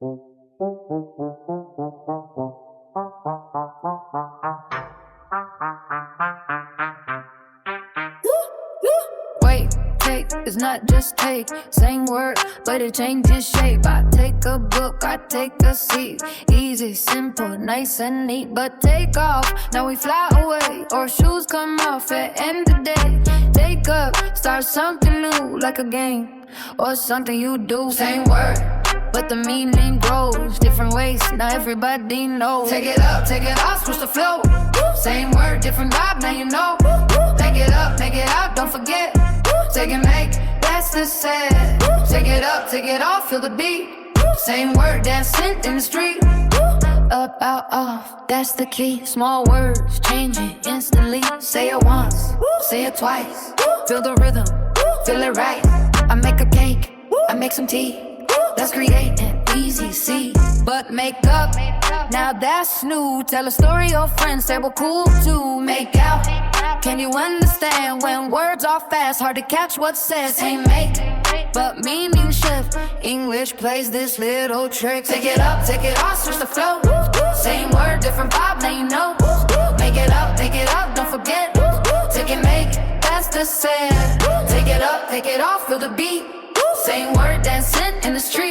Wait, take is not just take. Same word, but it changes shape. I take a book, I take a seat. Easy, simple, nice and neat. But take off, now we fly away. Or shoes come off at end of day. Take up, start something new, like a game or something you do. Same word, but the meaning grows different ways, now everybody knows. Take it up, take it off, switch the flow. Same word, different vibe, now you know. Take it up, take it out, don't forget. Take and make, that's the set. Take it up, take it off, feel the beat. Same word, dancing in the street. Up, out, off, that's the key. Small words, change it instantly. Say it once, say it twice. Feel the rhythm, feel it right. I make a cake, I make some tea. Let's create an easy C. But make up, now that's new. Tell a story your friends say we're cool to make out. Can you understand when words are fast? Hard to catch what's said. Same make, but meaning shift. English plays this little trick. Take it up, take it off, switch the flow. Same word, different vibe, now you know. Make it up, take it out, don't forget. Take and make, that's the set. Take it up, take it off, feel the beat. Same word, dancing in the street.